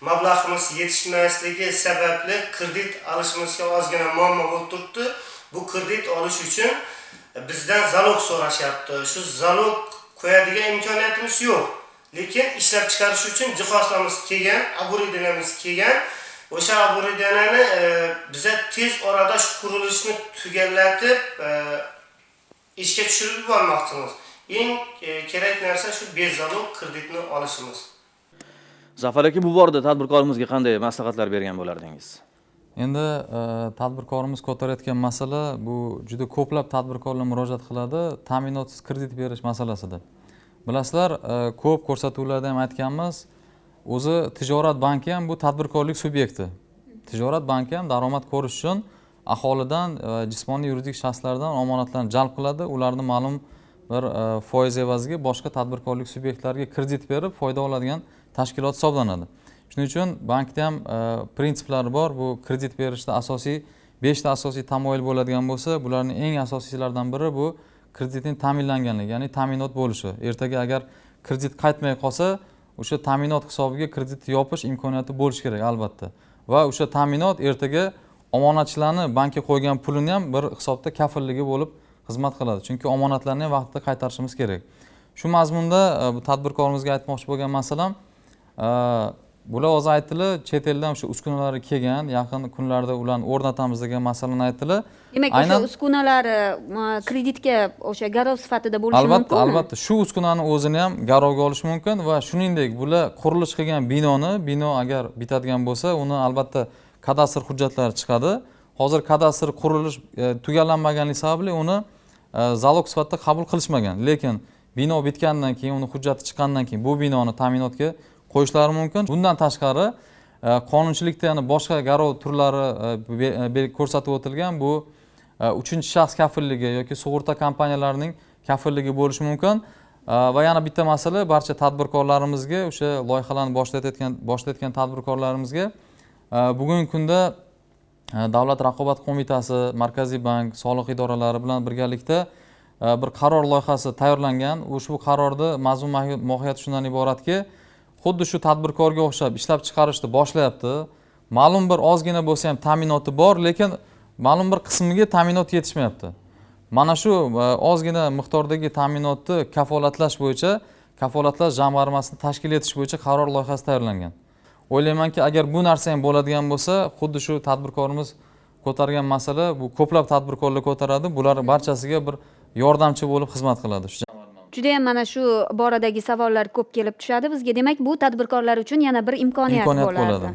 mablag'imiz yetishmasligi sababli kredit olishimizga ozgina muammo bo'lib turibdi. Bu kredit olish uchun bizdan zalog so'rashyapti. Shu zalog qo'yadigan imkoniyatimiz yo'q. Lekin ishlab chiqarish uchun jihozlarimiz kelgan, oboridenamiz kelgan. O'sha oboridenani biza tez orada shu qurilishni tugallatib ishga tushirib yubormoqchimiz. Eng kerak narsa shu bezalog kreditni olishimiz. Zafar aka, bu borada tadbirkorimizga qanday maslahatlar bergan bo'lardingiz? Endi tadbirkorimiz ko'tarayotgan masala bu juda ko'plab tadbirkorlar murojaat qiladi, ta'minotsiz kredit berish masalasida. Bilasizlar, ko'p ko'rsatuvlarda ham aytganmiz, o'zi tijorat banki ham bu tadbirkorlik subyekti. Tijorat banki ham daromad ko'rish uchun aholidan, jismoniy yuridik shaxslardan omonatlarni jalb qiladi, ularni ma'lum bir foiz evaziga boshqa tadbirkorlik subyektlariga kredit berib foyda oladigan tashkilot hisoblanadi. Shuning uchun bankda ham prinsiplari bor. Bu kredit berishda asosiy 5 ta asosiy tamoyil bo'ladigan bo'lsa, bularning eng asosiylaridan biri bu kreditning ta'minlanganligi, ya'ni ta'minot bo'lishi. Ertaga agar kredit qaytmay qolsa, o'sha ta'minot hisobiga kreditni yopish imkoniyati bo'lishi kerak albatta. Va o'sha ta'minot ertaga omonatchilarni bankka qo'ygan pulini ham bir hisobda kafilligi bo'lib xizmat qiladi. Chunki omonatlarni ham vaqtida qaytarishimiz kerak. Shu mazmunda bu tadbirkorimizga aytmoqchi bo'lgan masalam, bular o'zi aytdilar, chet eldan o'sha uskunalari kelgan, yaqin kunlarda ularni o'rnatamiz degan masalani aytdilar. Demak, o'sha uskunalar kreditga o'sha garov sifatida bo'lishi mumkinmi? Albatta, shu uskunani o'zini ham garovga olish mumkin va shuningdek, bular qurilish qilgan bino agar bitadigan bo'lsa, uni albatta kadastr hujjatlari chiqadi. Hozir kadastr qurilish tugallanmaganligi sababli uni zalog sifatida qabul qilishmagan. Lekin bino bitgandan keyin, uni hujjati chiqqandan keyin bu binoni ta'minotga qo'yishlari mumkin. Bundan tashqari qonunchilikda yana boshqa garov turlari ko'rsatib o'tilgan, bu uchinchi shaxs kafilligi yoki sug'urta kompaniyalarining kafilligi bo'lishi mumkin. Va yana bitta masala, barcha tadbirkorlarimizga, o'sha loyihalarni boshlayotgan tadbirkorlarimizga bugungi kunda Davlat raqobat qo'mitasi, Markaziy bank, soliq idoralari bilan birgalikda bir qaror loyihasi tayyorlangan. Ushbu qarorda mazmun mohiyati shundan iboratki, xuddi shu tadbirkorga o'xshab ishlab chiqarishni boshlayapti. Ma'lum bir ozgina bo'lsa ham ta'minoti bor, lekin ma'lum bir qismiga ta'minot yetishmayapti. Mana shu ozgina miqdordagi ta'minotni kafolatlash bo'yicha, kafolatlash jamg'armasini tashkil etish bo'yicha qaror loyihasi tayyorlangan. O'ylaymanki, agar bu narsa ham bo'ladigan bo'lsa, xuddi shu tadbirkorimiz ko'targan masala bu ko'plab tadbirkorlar ko'taradi. Bular barchasiga bir yordamchi bo'lib xizmat qiladi. Juda ham mana shu boradagi savollar ko'p kelib tushadi bizga. Demak, bu tadbirkorlar uchun yana bir imkoniyat bo'ladi.